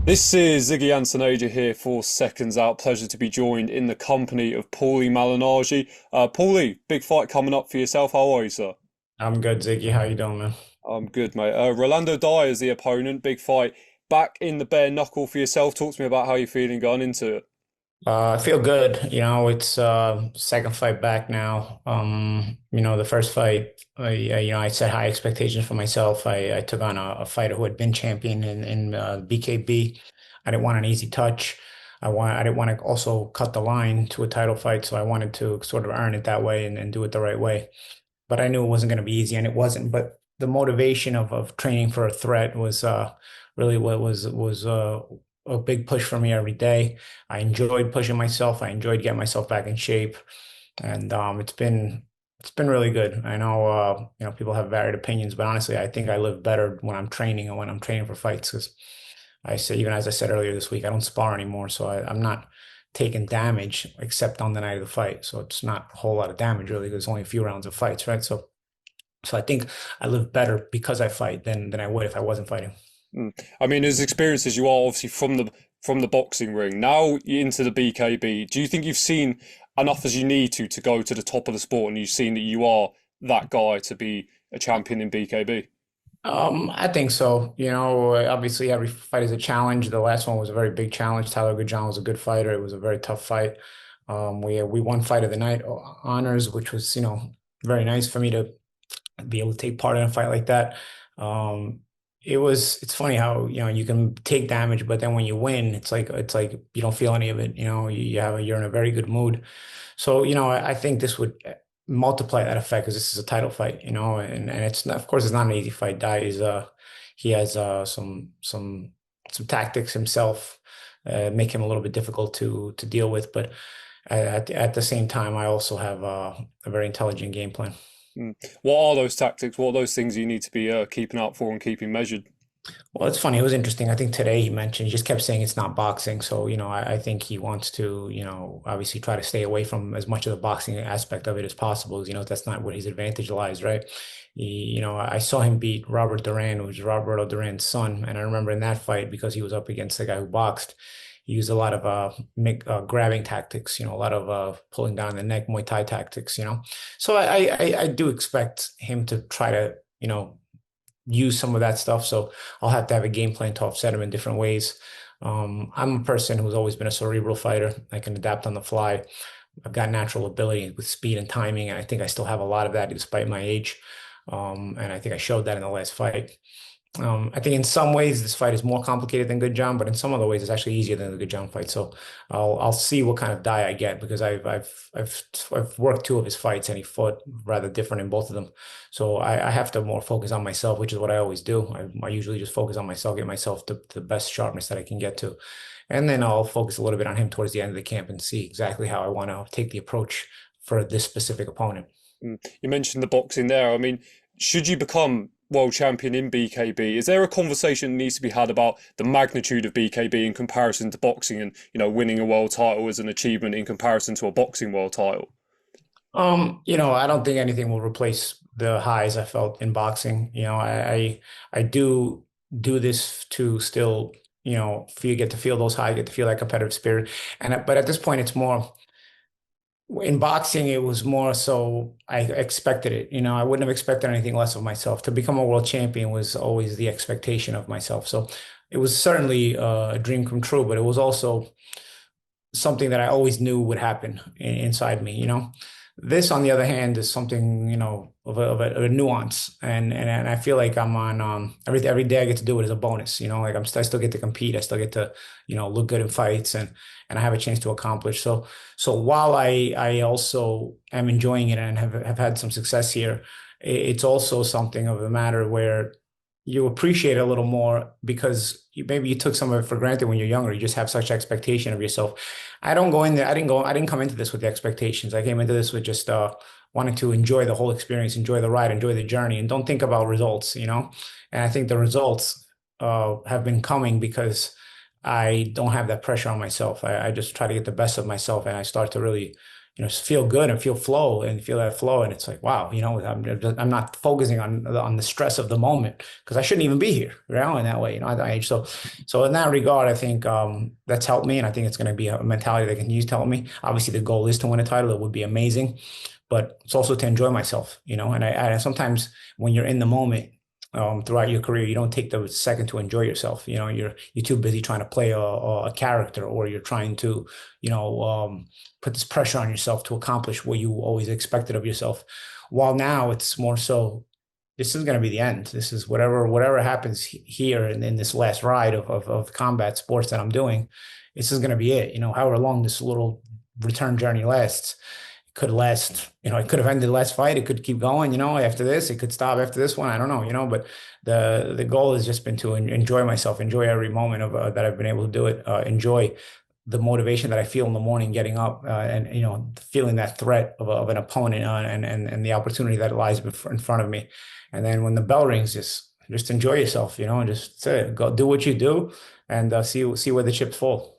This is Ziggy Antoniadi here for Seconds Out. Pleasure to be joined in the company of Paulie Malignaggi. Paulie, big fight coming up for yourself. How are you, sir? I'm good, Ziggy. How you doing, man? I'm good, mate. Rando D is the opponent. Big fight back in the bare knuckle for yourself. Talk to me about how you're feeling going into it. I feel good. It's second fight back now. The first fight, I set high expectations for myself. I took on a fighter who had been champion in BKB. I didn't want an easy touch. I didn't want to also cut the line to a title fight, so I wanted to sort of earn it that way and do it the right way. But I knew it wasn't going to be easy, and it wasn't. But the motivation of training for a threat was really what was a big push for me every day. I enjoyed pushing myself. I enjoyed getting myself back in shape, and it's been really good. I know people have varied opinions, but honestly, I think I live better when I'm training and when I'm training for fights because I say, even as I said earlier this week, I don't spar anymore, so I'm not taking damage except on the night of the fight. So it's not a whole lot of damage really. There's only a few rounds of fights, right? So I think I live better because I fight than I would if I wasn't fighting. Mm. I mean, as experienced as you are, obviously from the boxing ring, now you're into the BKB. Do you think you've seen enough as you need to go to the top of the sport, and you've seen that you are that guy to be a champion in BKB? I think so. Obviously every fight is a challenge. The last one was a very big challenge. Tyler Goodjohn was a good fighter. It was a very tough fight. We won fight of the night honors, which was, very nice for me to be able to take part in a fight like that. Um, it's funny how, you can take damage, but then when you win, it's like you don't feel any of it. You're in a very good mood. So, I think this would multiply that effect because this is a title fight, and it's not, of course, it's not an easy fight. Dai is he has some tactics himself, make him a little bit difficult to deal with, but at the same time, I also have a very intelligent game plan. Mm. What are those tactics? What are those things you need to be keeping out for and keeping measured? Well, it's funny. It was interesting. I think today he just kept saying it's not boxing. So, I think he wants to, obviously try to stay away from as much of the boxing aspect of it as possible. That's not where his advantage lies, right? I saw him beat Robert Duran, who's Roberto Duran's son. And I remember in that fight, because he was up against the guy who boxed, he used a lot of grabbing tactics, a lot of pulling down the neck, Muay Thai tactics. So I do expect him to try to, use some of that stuff. So I'll have to have a game plan to offset him in different ways. I'm a person who's always been a cerebral fighter. I can adapt on the fly. I've got natural ability with speed and timing, and I think I still have a lot of that despite my age. And I think I showed that in the last fight. I think in some ways this fight is more complicated than Good John, but in some other ways it's actually easier than the Good John fight. So I'll see what kind of die I get because I've worked two of his fights and he fought rather different in both of them. So I have to more focus on myself, which is what I always do. I usually just focus on myself, get myself to the best sharpness that I can get to, and then I'll focus a little bit on him towards the end of the camp and see exactly how I want to take the approach for this specific opponent. Mm. You mentioned the boxing there. I mean, should you become world champion in BKB, is there a conversation that needs to be had about the magnitude of BKB in comparison to boxing and, winning a world title as an achievement in comparison to a boxing world title? I don't think anything will replace the highs I felt in boxing. I do this to still, get to feel those highs, get to feel that competitive spirit. But at this point, it's more in boxing, it was more so I expected it. I wouldn't have expected anything less of myself. To become a world champion was always the expectation of myself. So it was certainly a dream come true, but it was also something that I always knew would happen inside me. This, on the other hand, is something, of a nuance. And I feel like I'm on every day I get to do it is a bonus, like I still get to compete. I still get to, look good in fights and I have a chance to accomplish. So while I also am enjoying it and have had some success here, it's also something of a matter where you appreciate it a little more because maybe you took some of it for granted when you're younger. You just have such expectation of yourself. I don't go in there. I didn't come into this with the expectations. I came into this with just wanting to enjoy the whole experience, enjoy the ride, enjoy the journey, and don't think about results. And I think the results have been coming because I don't have that pressure on myself. I just try to get the best of myself, and I start to really, just feel good and feel flow and feel that flow. And it's like, wow, I'm not focusing on the stress of the moment because I shouldn't even be here, in that way, at that age. So in that regard, I think that's helped me. And I think it's going to be a mentality that can use to help me. Obviously, the goal is to win a title. It would be amazing, but it's also to enjoy myself, and I sometimes when you're in the moment, throughout your career, you don't take the second to enjoy yourself. You're too busy trying to play a character, or you're trying to, put this pressure on yourself to accomplish what you always expected of yourself. While now it's more so, this is going to be the end. This is whatever happens here in this last ride of combat sports that I'm doing. This is going to be it. However long this little return journey lasts, could last, it could have ended the last fight. It could keep going, after this. It could stop after this one. I don't know, but the goal has just been to enjoy myself, enjoy every moment of that I've been able to do it, enjoy the motivation that I feel in the morning getting up, and, feeling that threat of an opponent, and the opportunity that lies in front of me. And then when the bell rings, just enjoy yourself, and just go do what you do, and see where the chips fall.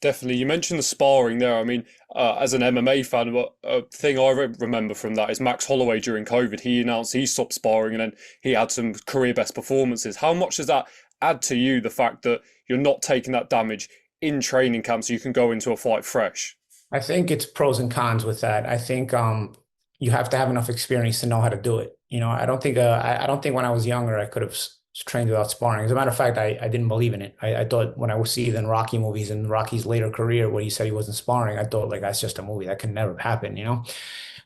Definitely. You mentioned the sparring there. I mean, as an MMA fan, a thing I remember from that is Max Holloway during COVID. He announced he stopped sparring and then he had some career best performances. How much does that add to you, the fact that you're not taking that damage in training camp so you can go into a fight fresh? I think it's pros and cons with that. I think you have to have enough experience to know how to do it. I don't think when I was younger I could have trained without sparring. As a matter of fact, I didn't believe in it. I thought when I would see it in Rocky movies and Rocky's later career where he said he wasn't sparring, I thought like that's just a movie that can never happen.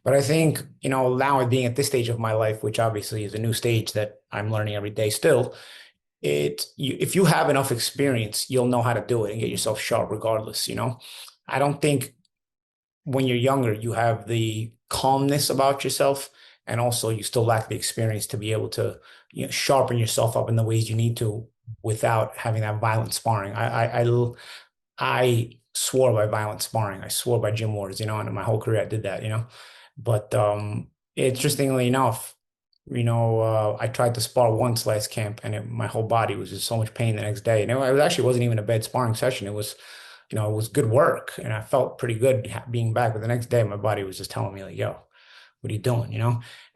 But I think, now being at this stage of my life, which obviously is a new stage that I'm learning every day still, if you have enough experience, you'll know how to do it and get yourself sharp regardless. I don't think when you're younger, you have the calmness about yourself, and also you still lack the experience to be able to, sharpen yourself up in the ways you need to without having that violent sparring. I swore by violent sparring. I swore by gym wars, and in my whole career I did that. But interestingly enough, I tried to spar once last camp, and my whole body was just so much pain the next day. And it actually wasn't even a bad sparring session. It was good work, and I felt pretty good being back. But the next day, my body was just telling me like, "Yo, what are you doing?"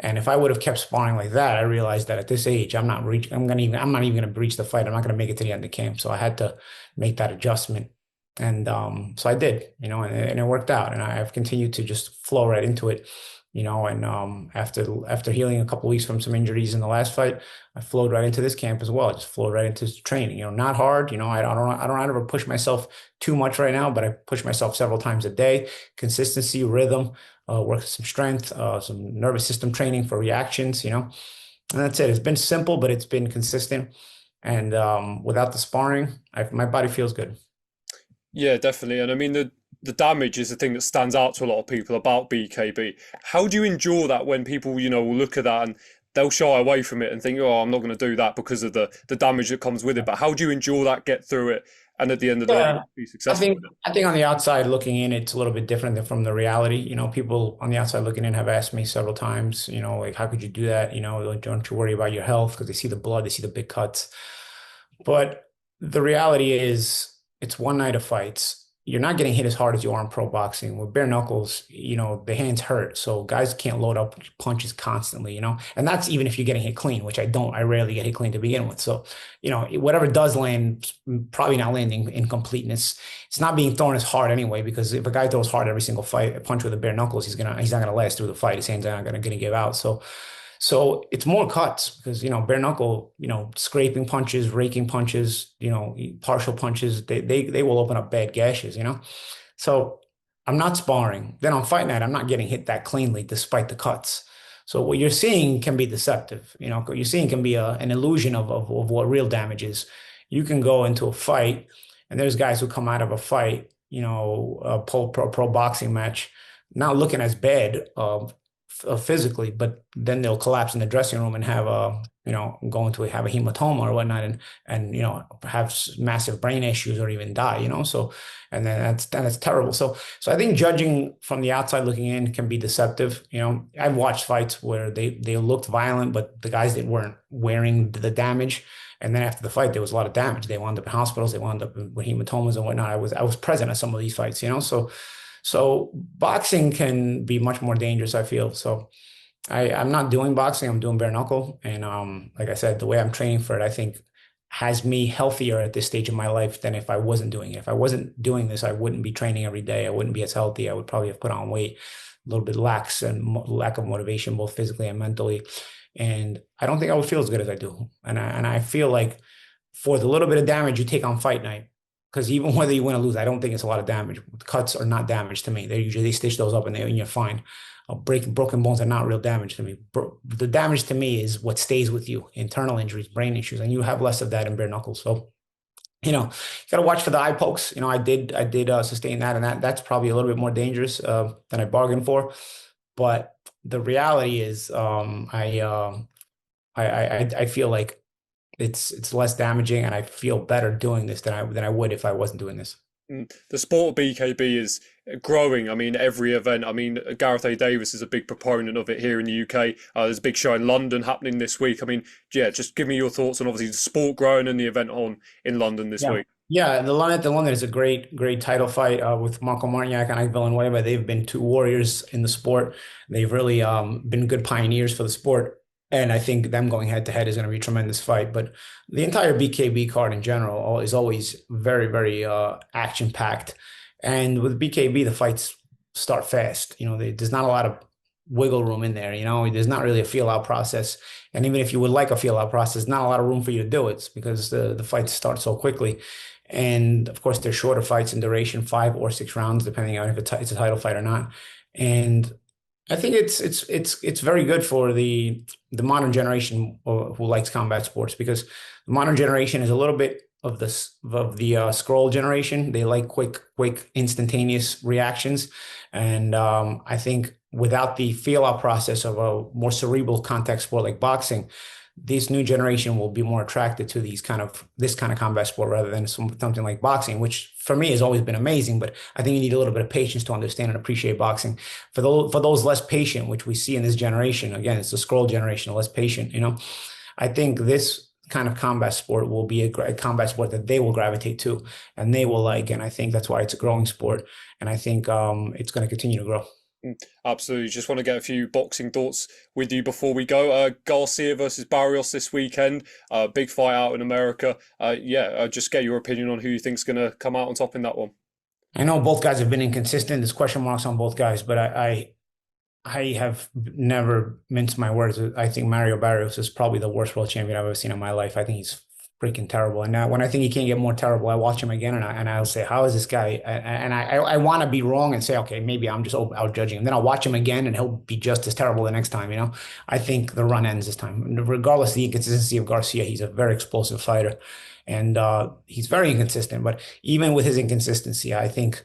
And if I would have kept sparring like that, I realized that at this age, I'm not even gonna reach the fight. I'm not gonna make it to the end of camp. So I had to make that adjustment, and so I did, and it worked out. And I've continued to just flow right into it. And after healing a couple of weeks from some injuries in the last fight, I flowed right into this camp as well. I just flowed right into training. Not hard. I don't ever push myself too much right now, but I push myself several times a day. Consistency, rhythm, work some strength, some nervous system training for reactions. And that's it. It's been simple, but it's been consistent. And without the sparring, my body feels good. Yeah, definitely. And I mean, the damage is the thing that stands out to a lot of people about BKB. How do you endure that when people, will look at that and they'll shy away from it and think, oh, I'm not going to do that because of the damage that comes with it. But how do you endure that, get through it, and at the end of the day, Yeah, be I successful think with it? I think on the outside looking in, it's a little bit different than from the reality. People on the outside looking in have asked me several times, like, how could you do that? Like, don't you worry about your health because they see the blood, they see the big cuts. But the reality is, it's one night of fights. You're not getting hit as hard as you are in pro boxing. With bare knuckles, the hands hurt. So guys can't load up punches constantly. And that's even if you're getting hit clean, which I don't. I rarely get hit clean to begin with. So, whatever does land, probably not landing in completeness. It's not being thrown as hard anyway, because if a guy throws hard every single fight, a punch with a bare knuckles, he's not gonna last through the fight. His hands are not gonna give out. So it's more cuts because, bare knuckle, scraping punches, raking punches, partial punches, they will open up bad gashes. So I'm not sparring. Then on fight night, I'm not getting hit that cleanly despite the cuts. So what you're seeing can be deceptive. What you're seeing can be an illusion of what real damage is. You can go into a fight, and there's guys who come out of a fight, a pro boxing match, not looking as bad, physically, but then they'll collapse in the dressing room and have have a hematoma or whatnot, and have massive brain issues or even die. So, and then that's terrible. So I think judging from the outside looking in can be deceptive. I've watched fights where they looked violent, but the guys that weren't wearing the damage. And then after the fight, there was a lot of damage. They wound up in hospitals. They wound up with hematomas and whatnot. I was present at some of these fights. So So boxing can be much more dangerous, I feel. So I'm not doing boxing. I'm doing bare knuckle, and like I said, the way I'm training for it, I think has me healthier at this stage of my life than if I wasn't doing it. If I wasn't doing this, I wouldn't be training every day. I wouldn't be as healthy. I would probably have put on weight, a little bit lax and lack of motivation, both physically and mentally. And I don't think I would feel as good as I do. And I feel like for the little bit of damage you take on fight night, because even whether you win or lose, I don't think it's a lot of damage. Cuts are not damage to me. They stitch those up and you're fine. Broken bones are not real damage to me. The damage to me is what stays with you, internal injuries, brain issues, and you have less of that in bare knuckles. So, you got to watch for the eye pokes. I did sustain that, and that's probably a little bit more dangerous than I bargained for. But the reality is, I feel like it's less damaging, and I feel better doing this than I would if I wasn't doing this. The sport of BKB is growing. I mean, every event. I mean, Gareth A. Davis is a big proponent of it here in the UK. There's a big show in London happening this week. I mean, yeah, just give me your thoughts on obviously the sport growing and the event on in London this Yeah. week. Yeah, the London is a great title fight with Marco Marniak and Ike Villanueva. They've been two warriors in the sport. They've really been good pioneers for the sport. And I think them going head to head is going to be a tremendous fight. But the entire BKB card in general is always very, very action packed. And with BKB, the fights start fast. There's not a lot of wiggle room in there. There's not really a feel out process. And even if you would like a feel out process, not a lot of room for you to do it because the fights start so quickly. And of course, they're shorter fights in duration, 5 or 6 rounds, depending on if it's a title fight or not. And I think it's very good for the modern generation who likes combat sports because the modern generation is a little bit of the scroll generation. They like quick, instantaneous reactions, and I think without the feel out process of a more cerebral contact sport like boxing, this new generation will be more attracted to this kind of combat sport rather than something like boxing, which for me has always been amazing. But I think you need a little bit of patience to understand and appreciate boxing. For those less patient, which we see in this generation, again, it's the scroll generation, less patient. I think this kind of combat sport will be a combat sport that they will gravitate to and they will like. And I think that's why it's a growing sport. And I think it's going to continue to grow. Absolutely. Just want to get a few boxing thoughts with you before we go. Garcia versus Barrios this weekend. Big fight out in America. Just get your opinion on who you think's going to come out on top in that one. I know both guys have been inconsistent. There's question marks on both guys, but I have never minced my words. I think Mario Barrios is probably the worst world champion I've ever seen in my life. I think he's freaking terrible. And now when I think he can't get more terrible, I watch him again and I'll say, how is this guy? And I want to be wrong and say, okay, maybe I'm just out judging him. Then I'll watch him again and he'll be just as terrible the next time. I think the run ends this time. Regardless of the inconsistency of Garcia, he's a very explosive fighter. And he's very inconsistent. But even with his inconsistency, I think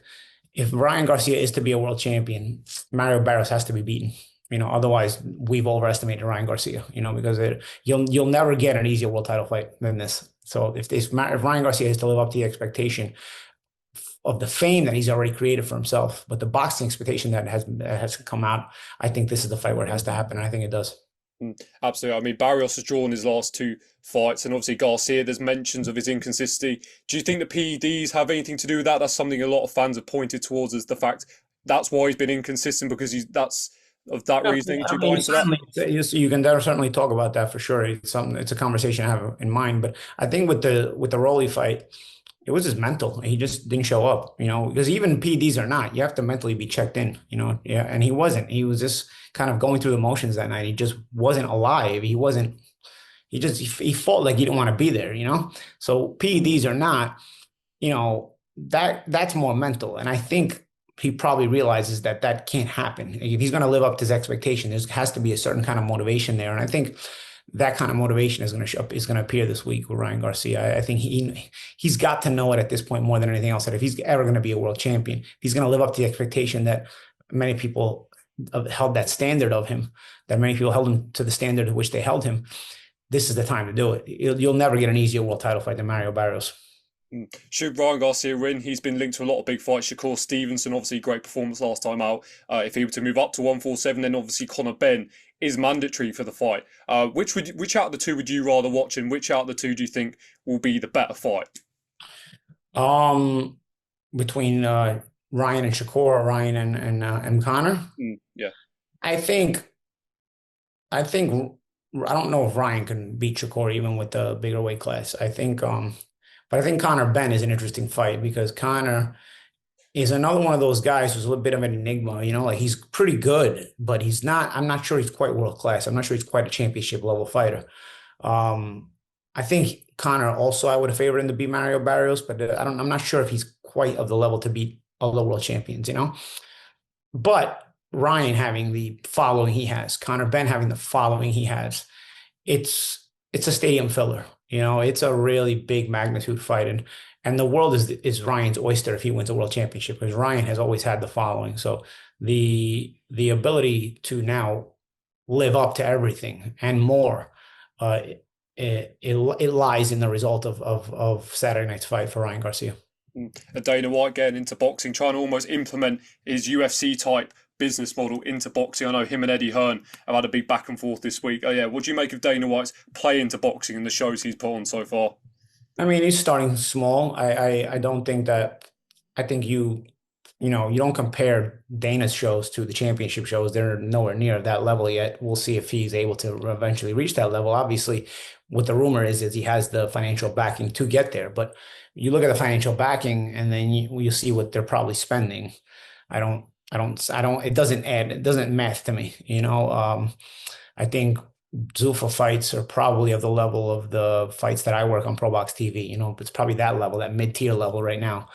if Ryan Garcia is to be a world champion, Mario Barrios has to be beaten. Otherwise we've overestimated Ryan Garcia, because you'll never get an easier world title fight than this. So if Ryan Garcia has to live up to the expectation of the fame that he's already created for himself, but the boxing expectation that has come out, I think this is the fight where it has to happen. And I think it does. Absolutely. I mean, Barrios has drawn his last two fights, and obviously Garcia, there's mentions of his inconsistency. Do you think the PEDs have anything to do with that? That's something a lot of fans have pointed towards as the fact that's why he's been inconsistent because that's of that reasoning. Do you buy into that? You can certainly talk about that for sure. It's a conversation I have in mind. But I think with the Rolly fight, it was his mental. He just didn't show up, because even PEDs or not, you have to mentally be checked in, yeah. And he wasn't. He was just kind of going through the motions that night. He just wasn't alive. He felt like he didn't want to be there, So PEDs or not, that's more mental. And I think he probably realizes that can't happen. If he's going to live up to his expectation, there has to be a certain kind of motivation there. And I think that kind of motivation is going to appear this week with Ryan Garcia. I think he's got to know it at this point more than anything else, that if he's ever going to be a world champion, he's going to live up to the expectation that many people held that standard of him, that many people held him to the standard at which they held him. This is the time to do it. You'll never get an easier world title fight than Mario Barrios. Should Ryan Garcia win, he's been linked to a lot of big fights. Shakur Stevenson, obviously great performance last time out. If he were to move up to 147, then obviously Conor Benn is mandatory for the fight. Which out of the two would you rather watch, and which out of the two do you think will be the better fight? Between Ryan and Shakur, or Ryan and Connor. Yeah. I think I think I don't know if Ryan can beat Shakur even with the bigger weight class. But I think Conor Benn is an interesting fight because Connor is another one of those guys who's a little bit of an enigma. Like he's pretty good, but he's not. I'm not sure he's quite world class. I'm not sure he's quite a championship level fighter. Um, I think Connor also I would have favored him to beat Mario Barrios, but I'm not sure if he's quite of the level to beat all the world champions. But Ryan having the following he has, Conor Benn having the following he has, it's a stadium filler. It's a really big magnitude fight, and the world is Ryan's oyster if he wins a world championship because Ryan has always had the following. So the ability to now live up to everything and more, it lies in the result of Saturday night's fight for Ryan Garcia. And Dana White getting into boxing, trying to almost implement his UFC type business model into boxing. I know him and Eddie Hearn have had a big back and forth this week. Oh yeah, what do you make of Dana White's play into boxing and the shows he's put on so far? I mean, he's starting small. I don't think that. I think you don't compare Dana's shows to the championship shows. They're nowhere near that level yet. We'll see if he's able to eventually reach that level. Obviously, what the rumor is he has the financial backing to get there. But you look at the financial backing, and then you see what they're probably spending. I don't. It doesn't add. It doesn't math to me. I think Zuffa fights are probably of the level of the fights that I work on Pro Box TV. It's probably that level, that mid-tier level right now.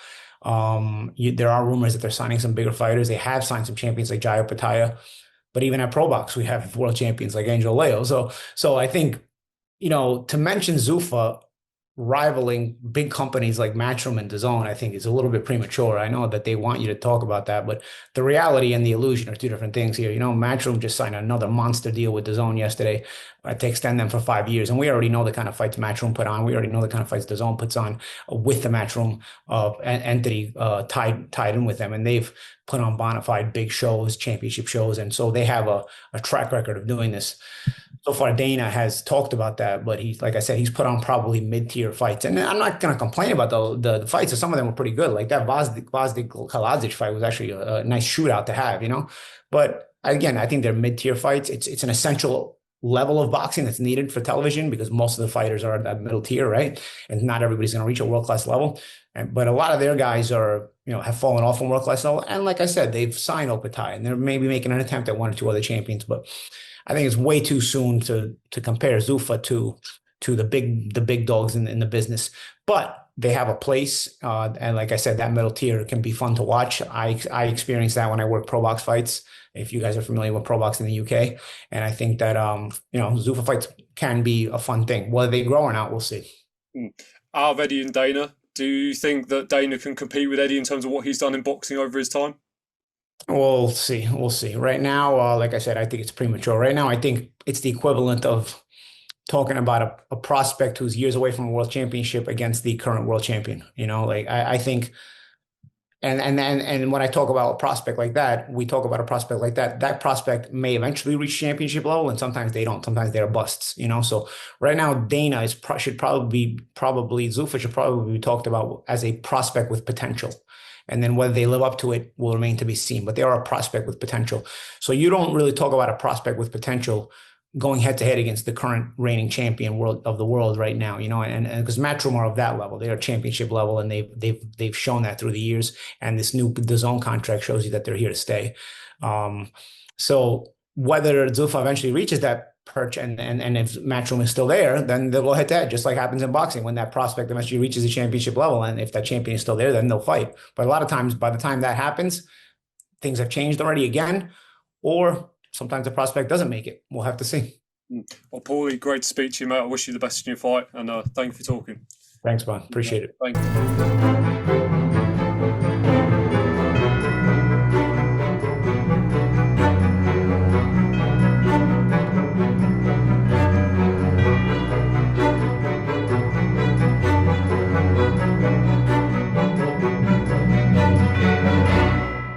There are rumors that they're signing some bigger fighters. They have signed some champions like Jaya Pataya, but even at Pro Box, we have world champions like Angel Leo. So I think, to mention Zuffa rivaling big companies like Matchroom and DAZN, I think is a little bit premature. I know that they want you to talk about that, but the reality and the illusion are two different things here. Matchroom just signed another monster deal with DAZN yesterday to extend them for 5 years. And we already know the kind of fights Matchroom put on. We already know the kind of fights DAZN puts on with the Matchroom entity tied in with them. And they've put on bona fide big shows, championship shows. And so they have a track record of doing this. So far, Dana has talked about that, but like I said, he's put on probably mid-tier fights. And I'm not going to complain about the fights. Some of them were pretty good. Like that Gvozdyk-Kaladzic fight was actually a nice shootout to have. But again, I think they're mid-tier fights. It's an essential level of boxing that's needed for television because most of the fighters are at that middle tier, right? And not everybody's going to reach a world-class level. But a lot of their guys have fallen off from world-class level. And like I said, they've signed Opatai, and they're maybe making an attempt at one or two other champions, but I think it's way too soon to compare Zuffa to the big dogs in the business. But they have a place, and like I said, that middle tier can be fun to watch. I experienced that when I worked Pro Box fights. If you guys are familiar with Pro Box in the UK, and I think that Zuffa fights can be a fun thing. Whether they grow or not, we'll see. Out of Eddie and Dana, do you think that Dana can compete with Eddie in terms of what he's done in boxing over his time? We'll see. We'll see. Right now, like I said, I think it's premature. Right now, I think it's the equivalent of talking about a prospect who's years away from a world championship against the current world champion. Like I think, and when I talk about a prospect like that, we talk about a prospect like that. That prospect may eventually reach championship level, and sometimes they don't. Sometimes they're busts. So right now, Dana should probably Zuffa should probably be talked about as a prospect with potential. And then whether they live up to it will remain to be seen. But they are a prospect with potential. So you don't really talk about a prospect with potential going head to head against the current reigning champion of the world right now, and because Matchroom are of that level, they are championship level, and they've shown that through the years. And this new DAZN contract shows you that they're here to stay. So whether Zuffa eventually reaches that perch and if Matchroom is still there, then they'll go head to head, just like happens in boxing when that prospect eventually reaches the championship level. And if that champion is still there, then they'll fight. But a lot of times, by the time that happens, things have changed already again, or sometimes the prospect doesn't make it. We'll have to see. Well, Paulie, great to speak to you, mate. I wish you the best in your fight, and thank you for talking. Thanks, man. Appreciate it. Thank you.